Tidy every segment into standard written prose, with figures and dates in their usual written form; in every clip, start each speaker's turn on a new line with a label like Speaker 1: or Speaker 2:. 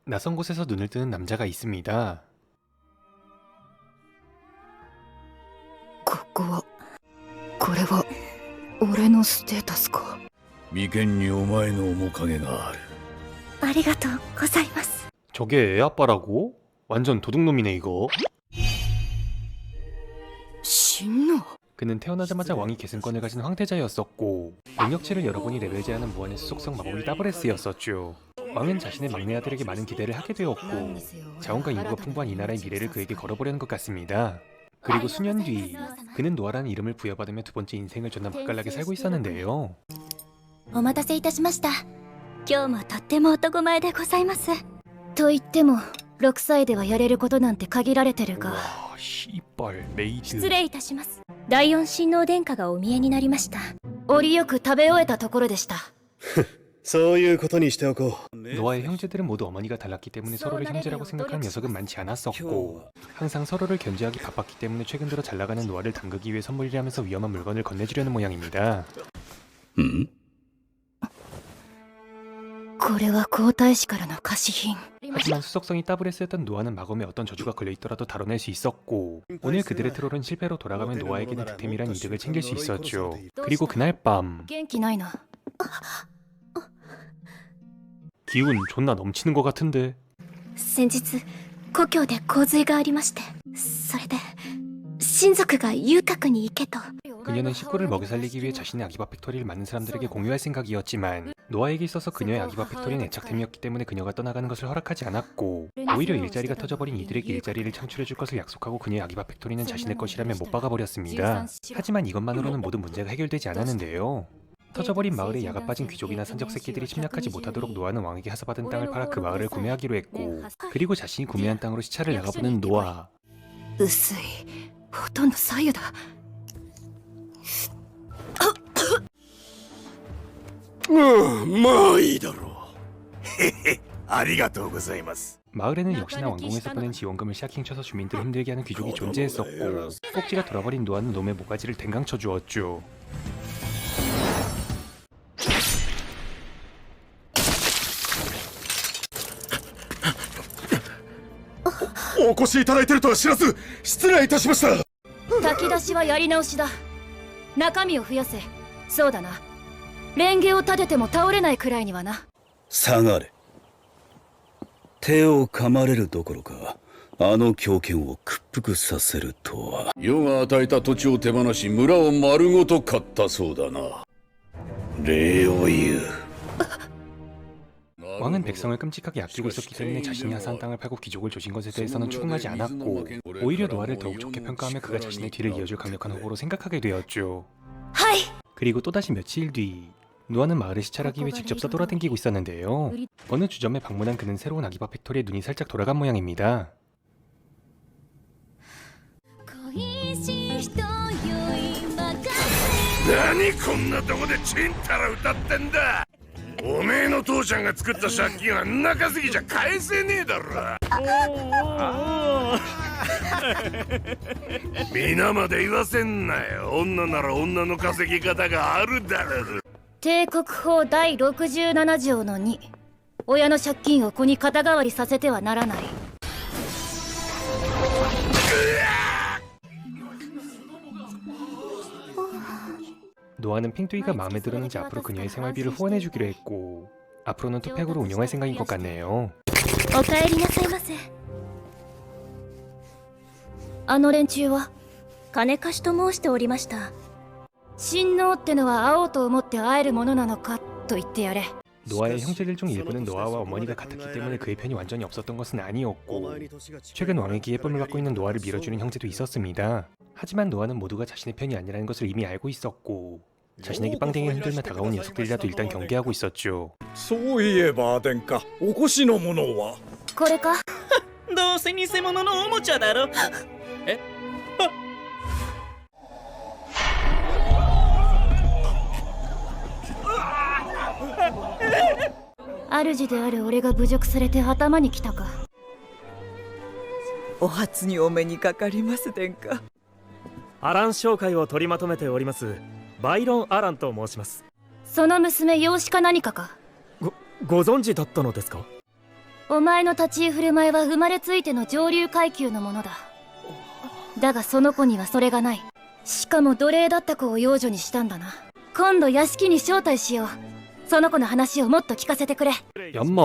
Speaker 1: 낯선 곳에서 눈을 뜨는 남자가 있습니다.
Speaker 2: ここはこれは俺のステータスか。
Speaker 3: 眉間にお前の面影がある。
Speaker 2: ありがとうございます。
Speaker 1: 저게 애 아빠라고? 완전 도둑놈이네 이거.
Speaker 2: 신の
Speaker 1: 그는 태어나자마자 왕위 계승권을 가진 황태자였었고 능력치를 열어보니 레벨 제한은 무한의 수속성 마법이 더블S였었죠. 왕은 자신의 막내 아들에게 많은 기대를 하게 되었고 자원과 인구가 풍부한 이 나라의 미래를 그에게 걸어보려는 것 같습니다. 그리고 수년 뒤 그는 노아라는 이름을 부여받으며 두 번째 인생을 존나 맛깔나게 살고 있었는데요.
Speaker 2: お待たせいたしました。今日もとっても男前でございます。と言っても6歳ではやれることなんて限られてるが。
Speaker 1: 와 씨발 메이드.
Speaker 2: 失礼いたします。第四親王殿下がお見えになりました。折よく食べ終えたところでした。
Speaker 4: そういうことにしておこう。
Speaker 1: 노아의 형제들은 모두 어머니가 달랐기 때문에 서로를 형제라고 생각하는 녀석은 많지 않았었고 항상 서로를 견제하기 바빴기 때문에 최근 들어 잘나가는 노아를 담그기 위해 선물이라면서 위험한 물건을 건네주려는 모양입니다.
Speaker 2: これは皇太子からの貸し品。
Speaker 1: 하지만 수속성이 더블S였던 노아는 마검에 어떤 저주가 걸려있더라도 다뤄낼 수 있었고 오늘 그들의 트롤은 실패로 돌아가면 노아에게는 득템이란 이득을 챙길 수 있었죠. 그리고 그날 밤
Speaker 2: 元気ないな。
Speaker 1: 기운 존나 넘치는 것 같은데
Speaker 2: 先日故郷で洪水がありまして、それで親族が遊郭に行けと。
Speaker 1: 그녀는 식구를 먹여 살리기 위해 자신의 아기밥 팩토리를 많은 사람들에게 공유할 생각이었지만 노아에게 있어서 그녀의 아기밥 팩토리는 애착템이었기 때문에 그녀가 떠나가는 것을 허락하지 않았고 오히려 일자리가 터져버린 이들에게 일자리를 창출해줄 것을 약속하고 그녀의 아기밥 팩토리는 자신의 것이라며 못 박아버렸습니다. 하지만 이것만으로는 모든 문제가 해결되지 않았는데요. 터져버린 마을에 야가 빠진 귀족이나 산적 새끼들이 침략하지 못하도록 노아는 왕에게 하사받은 땅을 팔아 그 마을을 구매하기로 했고 그리고 자신이 구매한 땅으로 시차를 나가보는 노아.
Speaker 2: 薄い、ほとんど左右だ。
Speaker 4: まあいいだろう。へへ、ありがとうございます。
Speaker 1: 마을에는 역시나 왕궁에서 보낸 지원금을 샤킹쳐서 주민들을 힘들게 하는 귀족이 존재했었고 꼭지가 돌아버린 노아는 놈의 모가지를 댕강 쳐주었죠.
Speaker 4: お越しいただいてるとは知らず失礼いたしました。
Speaker 2: 炊き出しはやり直しだ。中身を増やせ。そうだな。レンゲを立てても倒れないくらいにはな。
Speaker 3: 下がれ。手を噛まれるどころかあの狂犬を屈服させるとは。世が与えた土地を手放し村を丸ごと買ったそうだな。礼を言う。
Speaker 1: 왕은 백성을 끔찍하게 아끼고 있었기 때문에 자신이 하사한 땅을 팔고 귀족을 조진 것에 대해서는 추궁하지 않았고 오히려 노아를 더욱 좋게 평가하며 그가 자신의 뒤를 이어줄 강력한 후보로 생각하게 되었죠. 그리고 또다시 며칠 뒤 노아는 마을을 시찰하기 위해 직접 떠돌아다니고 있었는데요. 어느 주점에 방문한 그는 새로운 아기밥 팩토리에 눈이 살짝 돌아간 모양입니다.
Speaker 4: 何こんなとこでチンタラ歌ってんだ。おめえの父ちゃんが作った借金はんな稼ぎじゃ返せねえだろ。皆まで言わせんなよ。女なら女の稼ぎ方があるだろ。
Speaker 2: 帝国法第67条の2、親の借金を子に肩代わりさせてはならない。
Speaker 1: 노아는 핑뚜이가 마음에 들었는지 앞으로 그녀의 생활비를 후원해주기로 했고 앞으로는 투팩으로 운영할 생각인 것 같네요.
Speaker 2: お帰りなさいませ。あの連中は金貸しと申しておりました。親王ってのは会おうと思って会えるものなのかと言ってやれ。
Speaker 1: 노아의 형제들 중 일부는 노아와 어머니가 같았기 때문에 그의 편이 완전히 없었던 것은 아니었고 최근 왕에게 예쁨을 받고 있는 노아를 밀어주는 형제도 있었습니다. 하지만 노아는 모두가 자신의 편이 아니라는 것을 이미 알고 있었고 자신에게 빵댕이를 흔들며 다가온 녀석들이라도 일단 경계하고 있었죠.
Speaker 4: そういえば殿下、お越しのものは。
Speaker 2: これか。
Speaker 5: どうせ偽物のおもちゃだろ。え？
Speaker 2: 主である俺が侮辱されて頭にきたか。
Speaker 5: お初にお目にかかります殿下。
Speaker 6: アラン商会を取りまとめておりますバイロン・アランと申します。
Speaker 2: その娘養子か何かか。
Speaker 6: ご存知だったのですか？
Speaker 2: お前の立ち居振る舞いは生まれついての上流階級のものだ。だがその子にはそれがない。しかも奴隷だった子を養女にしたんだな。今度屋敷に招待しよう。その子の話をもっと聞かせてくれ。
Speaker 1: 얌마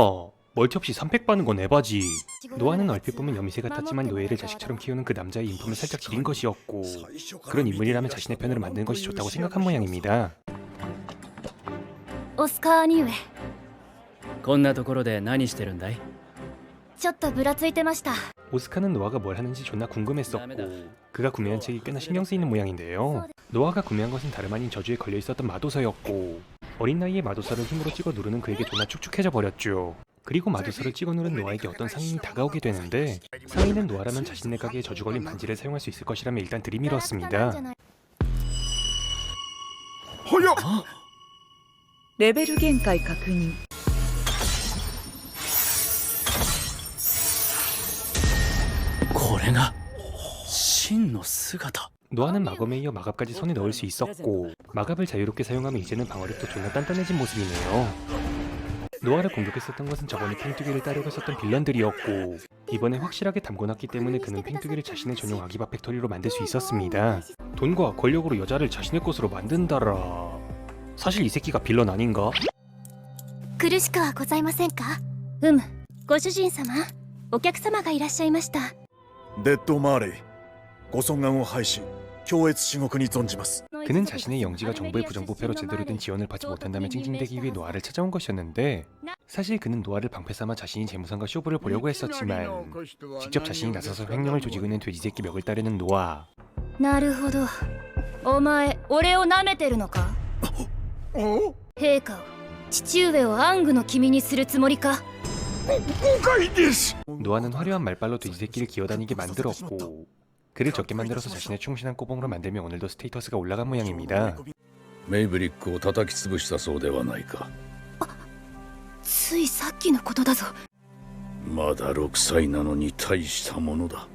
Speaker 1: 멀티 없이 3팩 받는 건 에바지. 노아는 얼핏 보면 여미새 같았지만 노예를 자식처럼 키우는 그 남자의 인품을 살짝 지린 것이었고 그런 인물이라면 자신의 편으로 만드는 것이 좋다고 생각한 모양입니다.
Speaker 2: オスカー兄上、
Speaker 7: こんなところで何してるんだい？
Speaker 2: ちょっとぶらついてました。
Speaker 1: 오스카는 노아가 뭘 하는지 존나 궁금했었고 그가 구매한 책이 꽤나 신경 쓰이는 모양인데요. 노아가 구매한 것은 다름 아닌 저주에 걸려 있었던 마도서였고 어린 나이에 마도서를 힘으로 찍어 누르는 그에게 존나 축축해져 버렸죠. 그리고 마도서를 찍어 누른 노아에게 어떤 상인이 다가오게 되는데 상인은 노아라면 자신네 가게에 저주 걸린 반지를 사용할 수 있을 것이라며 일단 들이밀었습니다.
Speaker 4: 早っ
Speaker 8: レベル限界確認。
Speaker 7: これが真の姿。
Speaker 1: 노아는 마검에 이어 마갑까지 손에 넣을 수 있었고 마갑을 자유롭게 사용하면 이제는 방어력도 존나 단단해진 모습이네요. 노아를 공격했었던 것은 저번에 팽투기를 따려고 했었던 빌런들이었고 이번에 확실하게 담궈놨기 때문에 그는 팽투기를 자신의 전용 아기바 팩토리로 만들 수 있었습니다. 돈과 권력으로 여자를 자신의 것으로 만든다라. 사실 이 새끼가 빌런 아닌가?
Speaker 2: 苦しくはございませんか？ご主人様、お客様がいらっしゃいました。
Speaker 9: デッドマーレイ、ご尊願を拝し強越至極に存じます。
Speaker 1: 그는 자신의 영지가 정부의 부정부패로 제대로 된 지원을 받지 못한다며 찡찡대기 위해 노아를 찾아온 것이었는데 사실 그는 노아를 방패 삼아 자신이 재무상과 쇼부를 보려고 했었지만 직접 자신이 나서서 횡령을 조지고 있는 돼지새끼 멱을 따르는 노아.
Speaker 2: なるほど。お前、俺を舐めてるのか？陛下を、父上を暗愚の君にするつもりか？
Speaker 4: 誤解です
Speaker 1: 노아는 화려한 말발로 돼지새끼를 기어다니게 만들었고 그를 적게 만들어서 자신의 충신한 꼬봉으로 만들며 오늘도 스테이터스가 올라간 모양입니다.
Speaker 3: メイブリックを叩き潰したそうではないか。
Speaker 2: ついさっきのことだぞ。
Speaker 3: まだ6歳なのに大したものだ。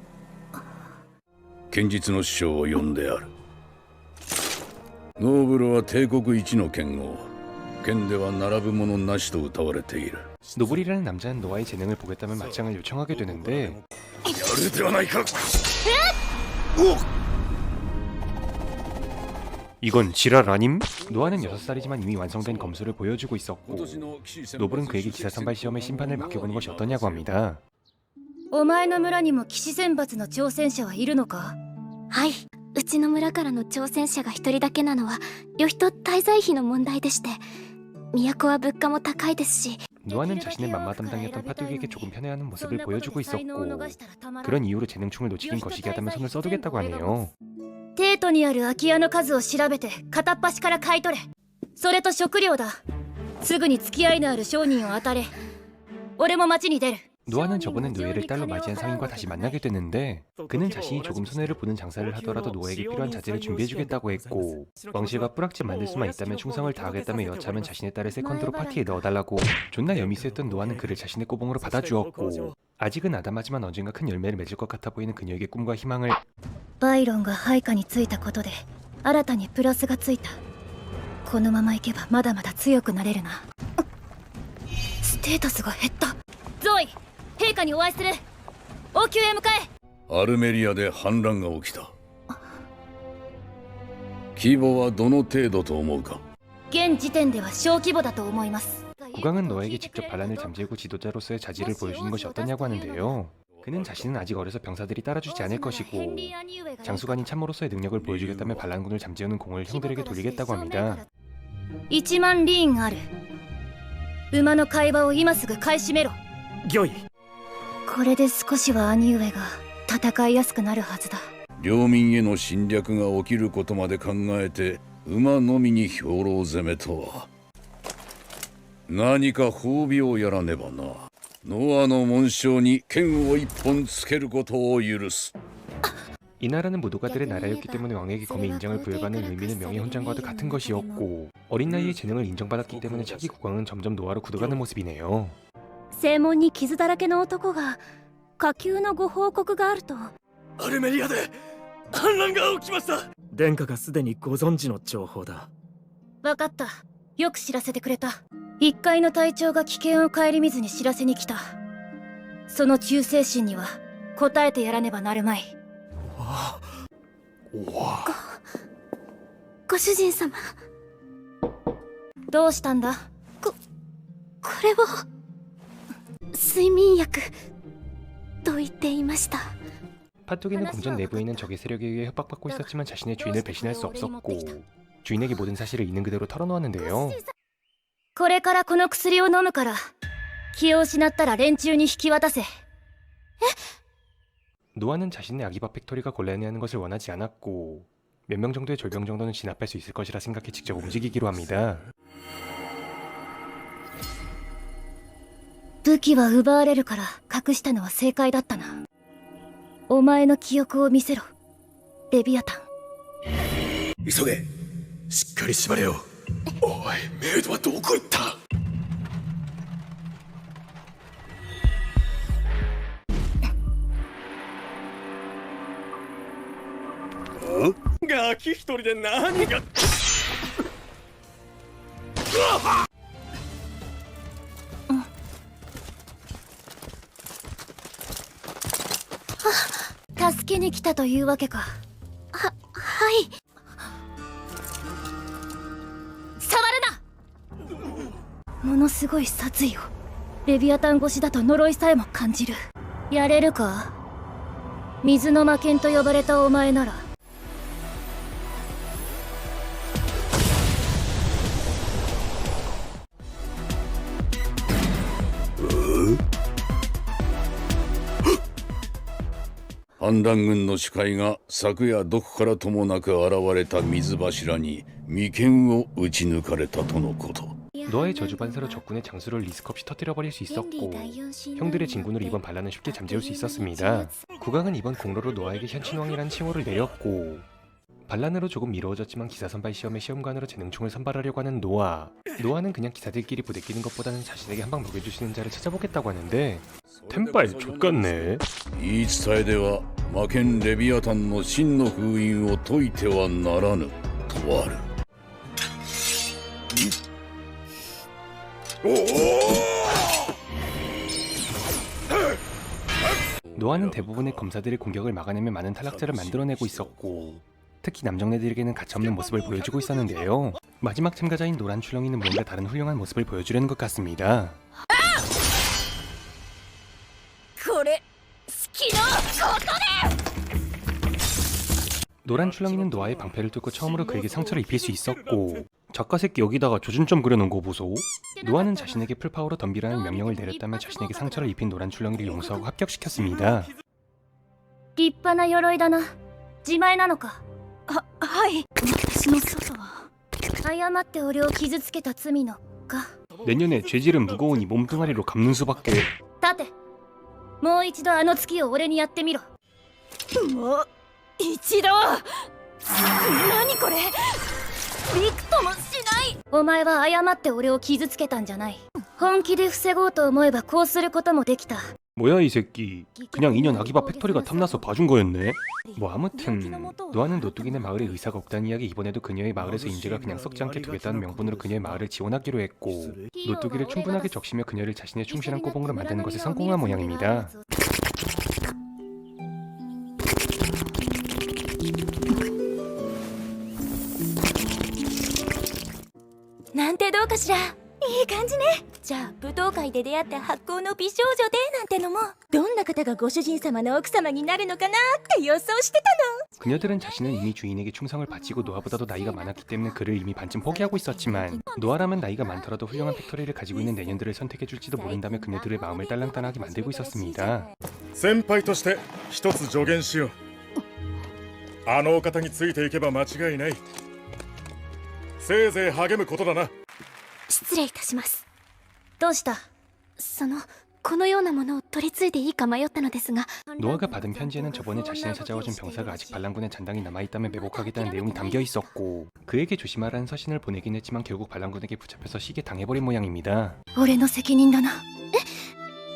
Speaker 3: 剣術の師匠を呼んである。ノーブルは帝国一の剣豪。剣では並ぶものなしと謳われている。
Speaker 1: 노블이라는 남자는 노아의 재능을 보겠다며 맞짱을 요청하게 되는데
Speaker 4: やるではないか
Speaker 1: 이건 지랄 아님? 노아는 6살이지만 이미 완성된 검수를 보여주고 있었고 노블은 그에게 기사 선발 시험의 심판을 맡겨보는 것이 어떠냐고 합니다.
Speaker 2: お前の村にも騎士選抜の挑戦者はいるのか？はい、うちの村からの挑戦者が一人だけなのは旅費と滞在費の問題でして、都は物価も高いですし
Speaker 1: 노아는 자신의 맘마 담당이었던 파뚜기에게 조금 편애하는 모습을 보여주고 있었고 그런 이유로 재능충을 놓치긴 거시기하다며 손을 써두겠다고 하네요.
Speaker 2: テートにある空き家の数を調べて片っ端から買い取れ。それと食料だ。すぐに付き合いのある商人を当たれ。俺も町に出る。
Speaker 1: 노아는 저번엔 노예를 딸로 맞이한 상인과 다시 만나게 되는데 그는 자신이 조금 손해를 보는 장사를 하더라도 노아에게 필요한 자재를 준비해주겠다고 했고 왕실과 뿌락집 만들 수만 있다면 충성을 다하겠다며 여차하면 자신의 딸을 세컨드로 파티에 넣어달라고 존나 여미스였던 노아는 그를 자신의 꼬봉으로 받아주었고 아직은 아담하지만 언젠가 큰 열매를 맺을 것 같아 보이는 그녀에게 꿈과 희망을
Speaker 2: バイロンが配下についたことで新たにプラスがついた。このままいけばまだまだ強くなれるな。ステータスが減った。ゾイ、陛下にお会いする。王宮へ向かえ。
Speaker 3: アルメリアで反乱が起きた。規模はどの程度と思うか。
Speaker 2: 現時点では小規模だと思います。
Speaker 1: 국왕은 노아에게 직접 반란을 잠재우고 지도자로서의 자질을 보여주는 것이 어떠냐고 하는데요. 그는 자신은 아직 어려서 병사들이 따라주지 않을 것이고 장수관인 참모로서의 능력을 보여주겠다며 반란군을 잠재우는 공을 형들에게 돌리겠다고 합니다.
Speaker 2: 1万リーンある。馬の会話を今すぐ買い占めろ。
Speaker 6: 御意。
Speaker 2: これで少しは兄上が戦いやすくなるはずだ。
Speaker 3: 領民への侵略が起きることまで考えて馬のみに兵糧攻めとは何か褒美をやらねばな。ノアの紋章に剣を一本つけることを許す。
Speaker 1: 이 나라는 모두가들의 나라였기 때문에 왕에게 검의 인정을 부여받는 의미는 명예훈장과도 같은 것이었고 어린 나이에 재능을 인정받았기 때문에 차기 국왕은 점점 노아로 굳어가는 모습이네요.
Speaker 2: 正門に傷だらけの男が下級のご報告があると。
Speaker 6: アルメリアで反乱が起きました。殿下がすでにご存知の情報だ。
Speaker 2: 分かった。よく知らせてくれた。1階の隊長が危険を顧みずに知らせに来た。その忠誠心には応えてやらねばなるまい。
Speaker 10: ご主人様。
Speaker 2: どうしたんだ？
Speaker 10: これは睡眠薬と言っていました。
Speaker 1: 파뚜기는 궁전 내부에 있는 적의 세력에 의해 협박받고 있었지만 자신의 주인을 배신할 수 없었고 주인에게 모든 사실을 있는 그대로 털어놓았는데요.
Speaker 2: これからこの薬を飲むから気を失ったら連中に引き渡せ。
Speaker 1: 노아는 자신의 아기밥 팩토리가 곤란해하는 것을 원하지 않았고 몇 명 정도의 졸병 정도는 진압할 수 있을 것이라 생각해 직접 움직이기로 합니다.
Speaker 2: 武器は奪われるから隠したのは正解だったな。お前の記憶を見せろ、レビアタン。
Speaker 9: 急げ。しっかり縛れよ。おい、メイドはどこ行った？
Speaker 6: ガキ一人で何が。
Speaker 2: 助けに来たというわけか。
Speaker 10: はい。
Speaker 2: 触るな。ものすごい殺意をレビアタン越しだと呪いさえも感じる。やれるか？水の魔剣と呼ばれたお前なら。
Speaker 3: 反乱軍の首魁が昨夜どこからともなく現れた水柱に眉間を撃ち抜かれたとのこと。
Speaker 1: 노아의 저주 반사로 적군의 장수를 리스크 없이 터뜨려버릴 수 있었고 형들의 진군으로 이번 반란을 쉽게 잠재울 수 있었습니다. 국왕은 이번 공로로 노아에게 현친왕이라는 칭호를 내렸고 반란으로 조금 미뤄졌지만 기사 선발 시험의 시험관으로 재능충을 선발하려고 하는 노아는 그냥 기사들끼리 부대끼는 것보다는 자신에게 한 방 먹여줄 수 있는 자를 찾아보겠다고 하는데 템빨 족같네.
Speaker 3: 言い伝えでは魔剣レビアタンの真の封印を解いてはならぬとある。
Speaker 1: 노아는 대부분의 검사들의 공격을 막아내며 많은 탈락자를 만들어내고 있었고 특히 남정네들에게는 가차없는 모습을 보여주고 있었는데요. 마지막 참가자인 노란 출렁이는 뭔가 다른 훌륭한 모습을 보여주려는 것 같습니다. 노란 출렁이는 노아의 방패를 뚫고 처음으로 그에게 상처를 입힐 수 있었고 작가새끼 여기다가 조준점 그려놓은 거 보소. 노아는 자신에게 풀파워로 덤비라는 명령을 내렸다며 자신에게 상처를 입힌 노란 출렁이를 용서하고 합격시켰습니다.
Speaker 2: 立派な鎧だな。自前なのか？
Speaker 10: はい。私の祖母は。
Speaker 2: 誤って俺を傷つけた罪のか。
Speaker 1: 내년에 죄질은 무거우니 몸뚱아리로 갚는 수밖에.
Speaker 2: 立て。もう一度あの月を俺にやってみろ。
Speaker 10: もう一度。何これ。びくともしない。
Speaker 2: お前は誤って俺を傷つけたんじゃない。本気で防ごうと思えばこうすることもできた。
Speaker 1: 뭐야 이 새끼. 그냥 인연 아기밥 팩토리가 탐나서 봐준 거였네. 뭐 아무튼 노아는 노뚜기네 마을에 의사가 없다는 이야기 이번에도 그녀의 마을에서 인재가 그냥 썩지 않게 두겠다는 명분으로 그녀의 마을을 지원하기로 했고 노뚜기를 충분하게 적시며 그녀를 자신의 충실한 꼬봉으로 만드는 것에 성공한 모양입니다.
Speaker 10: なんてどうかしら。いい感じね。じゃあ舞踏会で出会った発酵の美少女でなんてのも。どんな方がご主人様の奥様になるのかなって予想してたの。
Speaker 1: 그녀들은 자신은 이미 주인에게 충성을 바치고 노아보다도 나이가 많았기 때문에 그를 이미 반쯤 포기하고 있었지만 노아라면 나이가 많더라도 훌륭한 팩토리를 가지고 있는 내년들을 선택해줄지도 모른다며 그녀들의 마음을 딸랑딸랑하게 만들고 있었습니다.
Speaker 9: 先輩として一つ助言しよう。あのお方についていけば間違いない。せいぜい励むことだな。
Speaker 10: 失礼いたします。
Speaker 2: どうした？
Speaker 10: このようなものを取り継いでいいか迷ったのですが
Speaker 1: 노아가 받은 편지에는 저번에 자신을 찾아와준 병사가 아직 반란군에 잔당이 남아있다며 매복하겠다는 내용이 담겨있었고 그에게 조심하라는 서신을 보내긴 했지만 결국 반란군에게 붙잡혀서 시게 당해버린 모양입니다.
Speaker 2: 俺の責任だな。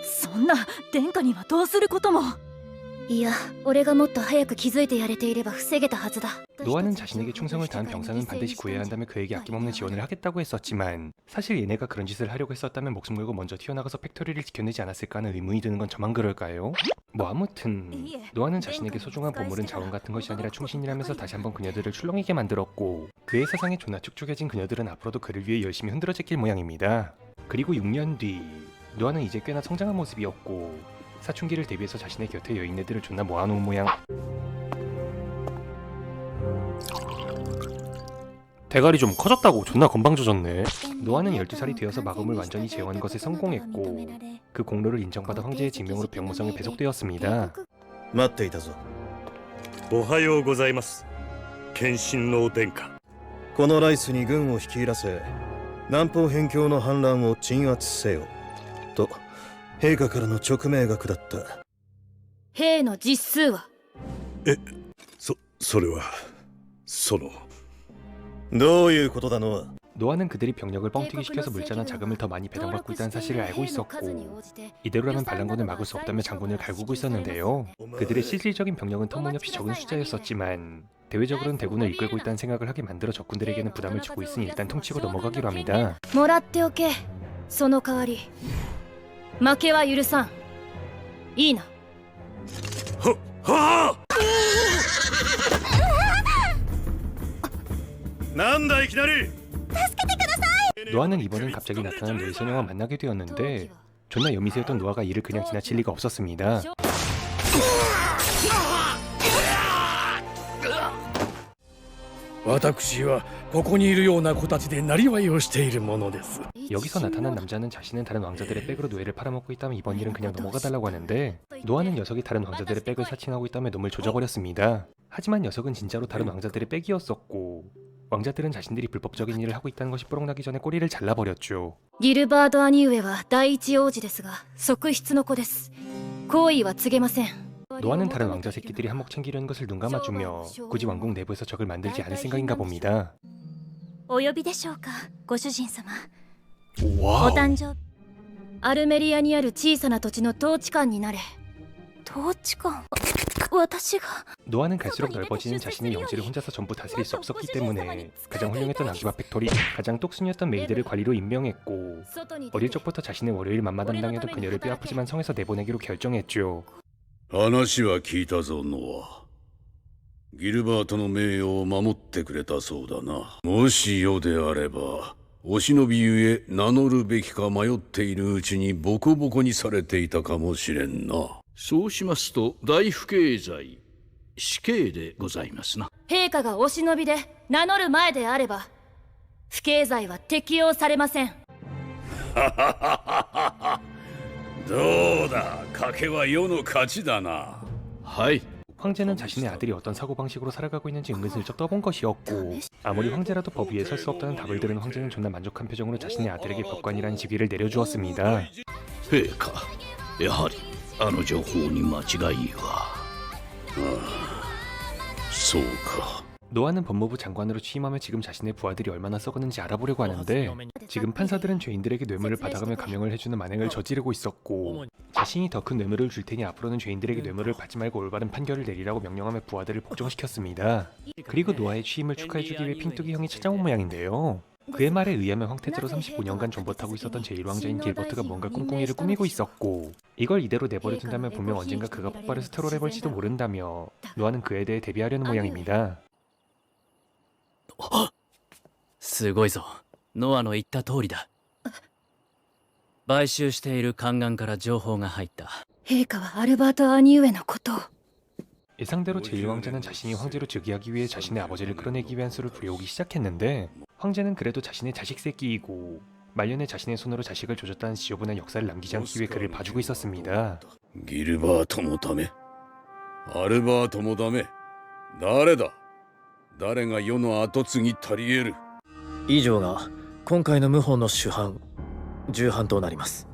Speaker 8: そんな殿下にはどうすることも。
Speaker 2: いや俺がもっと早く気づいてやれていれば防げたはずだ
Speaker 1: 노아는 자신에게 충성을 다한 병사는 반드시 구해야 한다며 그에게 아낌없는 지원을 하겠다고 했었지만 사실 얘네가 그런 짓을 하려고 했었다면 목숨 걸고 먼저 튀어나가서 팩토리를 지켜내지 않았을까 하는 의문이 드는 건 저만 그럴까요? 뭐 아무튼 노아는 자신에게 소중한 보물은 자원 같은 것이 아니라 충신이라면서 다시 한번 그녀들을 출렁이게 만들었고 그의 세상에 존나 축축해진 그녀들은 앞으로도 그를 위해 열심히 흔들어 제낄 모양입니다. 그리고 6년 뒤 노아는 이제 꽤나 성장한 모습이었고 사춘기를 대비해서 자신의 곁에 여인네들을 존나 모아놓은 모양. 대가리 좀 커졌다고 존나 건방져졌네. 노아는 12살이 되어서 마검을 완전히 제어하는 것에 성공했고 그 공로를 인정받아 황제의 직명으로 병무성에 배속되었습니다.
Speaker 9: 待っていたぞ。
Speaker 4: おはようございます。献身の殿下。
Speaker 9: このライスに軍を率いらせ、南方辺境の反乱を鎮圧せよと陛下からの勅命が下った。
Speaker 2: 兵の実数は
Speaker 4: それは
Speaker 9: どういうことだの？
Speaker 1: 노아는 그들이 병력을 뻥튀기 시켜서 물자나 자금을 더 많이 배당받고 있다는 사실을 알고 있었고 이대로라면 반란군을 막을 수 없다며 장군을 갈구고 있었는데요. 그들의 실질적인 병력은 터무니없이 적은 숫자였었지만 대외적으로는 대군을 이끌고 있다는 생각을 하게 만들어 적군들에게는 부담을 주고 있으니 일단 퉁치고 넘어가기로 합니다.
Speaker 2: もらっておけその代わり負けは許さんいいな
Speaker 9: なんだいきなり。
Speaker 1: 노아는 이번엔 갑자기 나타난 노예소녀와 만나게 되었는데 존나 여미새였던 노아가 이를 그냥 지나칠 리가 없었습니다.
Speaker 6: 私はここにいるような子たちでなりわいをしているものです。
Speaker 1: 여기서 나타난 남자는 자신은 다른 왕자들의 백으로 노예를 팔아먹고 있다며 이번 일은 그냥 넘어가달라고 하는데 노아는 녀석이 다른 왕자들의 백을 사칭하고 있다며 놈을 조져버렸습니다. 하지만 녀석은 진짜로 다른 왕자들의 백이었었고 왕자들은 자신들이 불법적인 일을 하고 있다는 것이 뽀록나기 전에 꼬리를 잘라버렸죠.
Speaker 2: ギルバード・アニウエは第一王子ですが側室の子です好意は告げません
Speaker 1: 노아는 다른 왕자 새끼들이 한몫 챙기려는 것을 눈감아주며 굳이 왕국 내부에서 적을 만들지 않을 생각인가 봅니다.
Speaker 10: お呼びでしょうかご主人様。
Speaker 1: 와우.
Speaker 10: お誕生日
Speaker 2: アルメリアにある小さな土地の統治官になれ
Speaker 10: 統治官私が
Speaker 1: 노아는 갈수록 넓어지는 자신의 영지를 혼자서 전부 다스릴 수 없었기 때문에 가장 훌륭했던 아기바 팩토리, 가장 똑순이었던 메이드를 관리로 임명했고 어릴 적부터 자신의 월요일 맘마 담당이었던 그녀를 뼈아프지만 성에서 내보내기로 결정했죠.
Speaker 3: 話は聞いたぞノア。ギルバートの名誉を守ってくれたそうだな。もし世であればお忍びゆえ名乗るべきか迷っているうちにボコボコにされていたかもしれんな。
Speaker 11: そうしますと大不敬罪死刑でございますな。
Speaker 2: 陛下がお忍びで名乗る前であれば不敬罪は適用されません
Speaker 3: どうだ賭けは世の勝ちだな。
Speaker 11: はい。
Speaker 1: 황제는 자신의 아들이 어떤 사고방식으로 살아가고 있는지 은근슬쩍 떠본 것이었고 아무리 황제라도 법 위에 설 수 없다는 답을 들은 황제는 존나 만족한 표정으로 자신의 아들에게 법관이라는 직위를 내려주었습니다.
Speaker 11: 陛下やはりあの情報に間違いは。
Speaker 3: そうか。
Speaker 1: 노아는 법무부 장관으로 취임하며 지금 자신의 부하들이 얼마나 썩었는지 알아보려고 하는데 지금 판사들은 죄인들에게 뇌물을 받아가며 감형을 해주는 만행을 저지르고 있었고 자신이 더 큰 뇌물을 줄 테니 앞으로는 죄인들에게 뇌물을 받지 말고 올바른 판결을 내리라고 명령하며 부하들을 복종시켰습니다. 그리고 노아의 취임을 축하해주기 위해 핀뚜기 형이 찾아온 모양인데요. 그의 말에 의하면 황태자로 35년간 존버타고 있었던 제1왕자인 길버트가 뭔가 꿍꿍이를 꾸미고 있었고 이걸 이대로 내버려둔다면 분명 언젠가 그가 폭발해서 트롤해볼지도 모른다며 노아는 그에 대해 대비하려는 모양입니다.
Speaker 7: すごいぞ。ノアの言った通りだ。買収している宦官から情報が入った。
Speaker 2: 陛下はアルバート・アニウエのことを
Speaker 1: 예상대로 제1왕자는 자신이 황제로 즉위하기 위해 자신의 아버지를 끌어내기 위한 수를 부려오기 시작했는데 황제는 그래도 자신의 자식 새끼이고 말년에 자신의 손으로 자식을 조졌다는 지저분한 역사를 남기지 않기 위해 그를 봐주고 있었습니다.
Speaker 3: ギルバートもダメ。アルバートもダメ。誰だ。誰が世の跡継ぎ足り得る。
Speaker 6: 以上が今回の謀反の主犯重犯となります。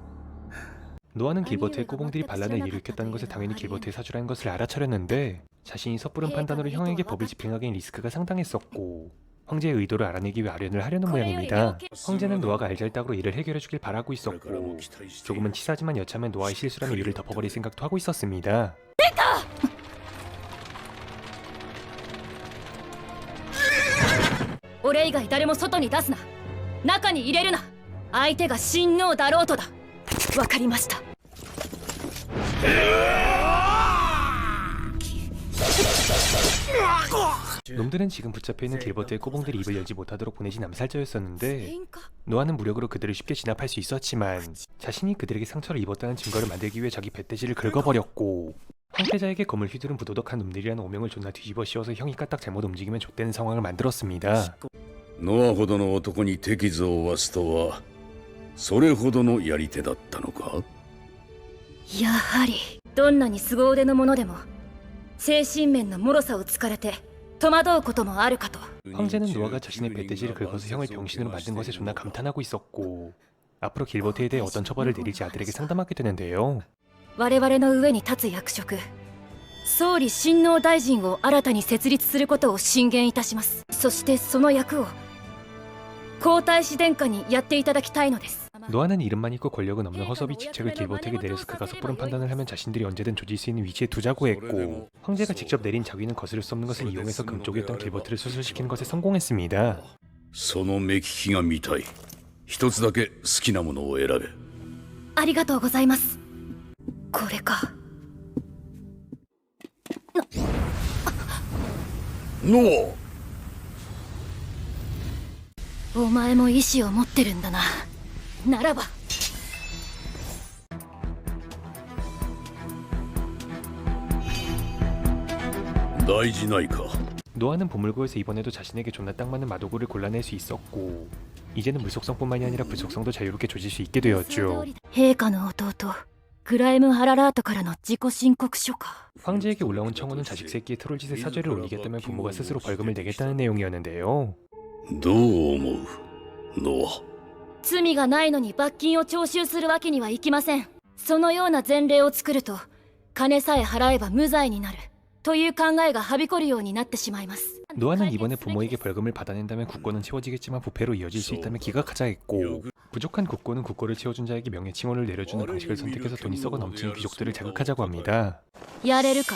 Speaker 1: 노아는 길버트의 꼬봉들이 반란을 일으켰다는 것에 당연히 길버트의 사주라는 것을 알아차렸는데 자신이 섣부른 판단으로 형에게 법을 집행하기엔 리스크가 상당했었고 황제의 의도를 알아내기 위해 아련을 하려는 모양입니다. 황제는 노아가 알잘딱으로 일을 해결해주길 바라고 있었고 조금은 치사하지만 여차하면 노아의 실수라면 일을 덮어버릴 생각도 하고 있었습니다.
Speaker 2: 俺以外誰も外に出すな。中に入れるな。相手が親王だろうとだ。わかりました。
Speaker 1: 놈들은 지금 붙잡혀있는 길버트의 꼬봉들이 입을 열지 못하도록 보내진 암살자였었는데 노아는 무력으로 그들을 쉽게 진압할 수 있었지만 자신이 그들에게 상처를 입었다는 증거를 만들기 위해 자기 배대지를 긁어버렸고 황태자에게 검을 휘두른 부도덕한 놈들이라는 오명을 존나 뒤집어 씌워서 형이 까딱 잘못 움직이면 좆되는 상황을 만들었습니다.
Speaker 3: ノアほどの男に手傷を負わすとはそれほどのやり手だったのか。
Speaker 2: やはりどんなに凄腕の者でも精神面の脆さを突かれて戸惑うこともあるかと。
Speaker 1: 황제는 노아가 자신의 배대지를 긁어서 형을 병신으로 만든 것에 존나 감탄하고 있었고 앞으로 길버트에 대해 어떤 처벌을 내릴지 아들에게 상담하게 되는데요.
Speaker 2: 我々の上に立つ役職総理親王大臣を新たに設立することを進言いたします。そしてその役を皇太子殿下にやっていただきたいのです。
Speaker 1: 노아는 이름만 있고 권력은 없는 허섭이 직책을 길버트에게 내려서 그가 섣부른 판단을 하면 자신들이 언제든 조질 수 있는 위치에 두자고 했고 황제가 직접 내린 자위는 거스를 수 없는 것을 이용해서 금쪽이었던 길버트를 수술시키는 것에 성공했습니다.
Speaker 3: その目利きが見たい。一つだけ好きなものを選べ。
Speaker 2: ありがとうございます。これか。
Speaker 3: ノア。
Speaker 2: お前も意志を持ってるんだな。ならば
Speaker 3: 大事ないか。
Speaker 1: 노아는 보물고에서 이번에도 자신에게 존나 딱 맞는 마도구를 골라낼 수 있었고 이제는 물속성뿐만이 아니라 불속성도 자유롭게 조질 수 있게 되었죠.
Speaker 2: 陛下の弟グライム・ハララートからの自己申告書か。
Speaker 1: 황제에게 올라온 청원은 자식 새끼의 트롤짓에 사죄를 올리겠다면 부모가 스스로 벌금을 내겠다는 내용이었는데요.
Speaker 3: どう思うノア。
Speaker 2: 罪がないのに罰金を徴収するわけにはいきません。そのような前例を作ると金さえ払えば無罪になるという考えがはびこるようになってしまいます。
Speaker 1: 노아는 이번에 부모에게 벌금을 받아낸다면 국고는 채워지겠지만 부패로 이어질 수 있다면 기각하자 했고 부족한 국고는 국고를 채워준 자에게 명예칭호를 내려주는 방식을 선택해서 돈이 썩어 넘치는 귀족들을 자극하자고 합니다.
Speaker 2: やれるか。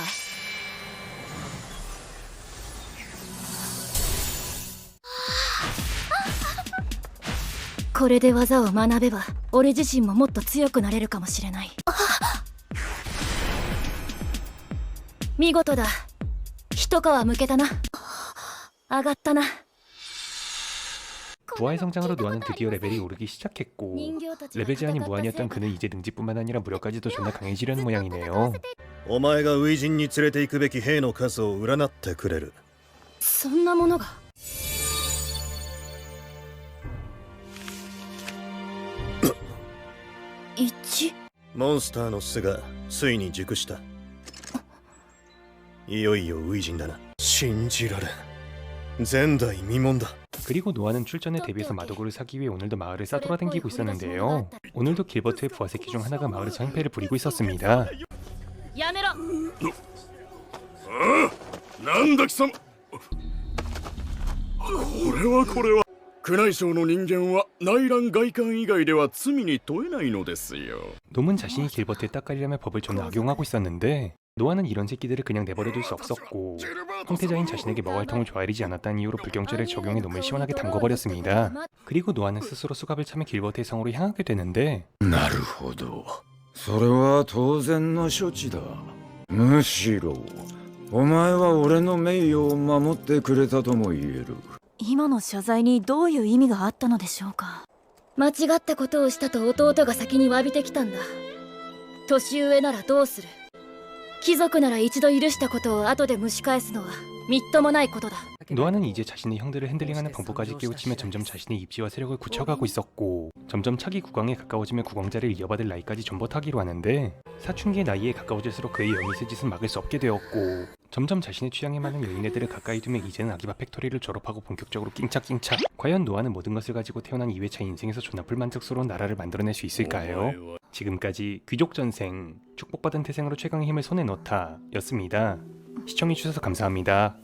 Speaker 2: これで技を学べば俺自身ももっと強くなれるかもしれない。見事だ。一皮むけたな。上がったな。
Speaker 1: 부하의 성장으로 노아는 드디어 레벨이 오르기 시작했고 레벨 제한이 무한이었던 그는 이제 능지뿐만 아니라 무력까지도 존나 강해지려는 모양이네요.
Speaker 6: お前が初陣に連れて行くべき兵の数を占ってくれる。
Speaker 2: そんなものが。1
Speaker 6: モンスターの巣がついに熟した。いよいよ初陣だな。信じられん。前代未聞だ。
Speaker 1: 그리고 노아는 출전에 대비해서 마도구를 사기 위해 오늘도 마을을 싸돌아다니고 있었는데요. 오늘도 길버트의 부하 새끼 중 하나가 마을에서 행패를 부리고 있었습니다.
Speaker 2: やめろ。
Speaker 4: なんだ貴様。これは宮内省の人間は内覧外観以外では罪に問えないのですよ。
Speaker 1: 놈은 자신이 길버트에 딱가리라며 법을 존나 악용하고 있었는데 노아는 이런 새끼들을 그냥 내버려둘 수 없었고 황태자인 자신에게 머갈통을 조아리지 않았다는 이유로 불경죄를 적용해 놈을 시원하게 담궈버렸습니다. 그리고 노아는 스스로 수갑을 차며 길버트의 성으로 향하게 되는데
Speaker 11: なるほど。それは当然の処置だ。むしろお前は俺の名誉を守ってくれたとも言える。
Speaker 10: 今の謝罪にどういう意味があったのでしょうか。
Speaker 2: 間違ったことをしたと弟が先に詫びてきたんだ。年上ならどうする。貴族なら一度許したことを後で蒸し返すのはみっともないことだ。
Speaker 1: 노아는 이제 자신의 형들을 핸들링하는 방법까지 깨우치며 점점 자신의 입지와 세력을 굳혀가고 있었고 점점 차기 국왕에 가까워지며 국왕자를 이어받을 나이까지 존버타기로 하는데 사춘기의 나이에 가까워질수록 그의 여미스 짓은 막을 수 없게 되었고 점점 자신의 취향에 맞는 여인애들을 가까이 두며 이제는 아기바 팩토리를 졸업하고 본격적으로 낑착. 과연 노아는 모든 것을 가지고 태어난 2회차 인생에서 존나 불만족스러운 나라를 만들어낼 수 있을까요? 지금까지 귀족전생, 축복받은 태생으로 최강의 힘을 손에 넣다 였습니다. 시청해주셔서 감사합니다.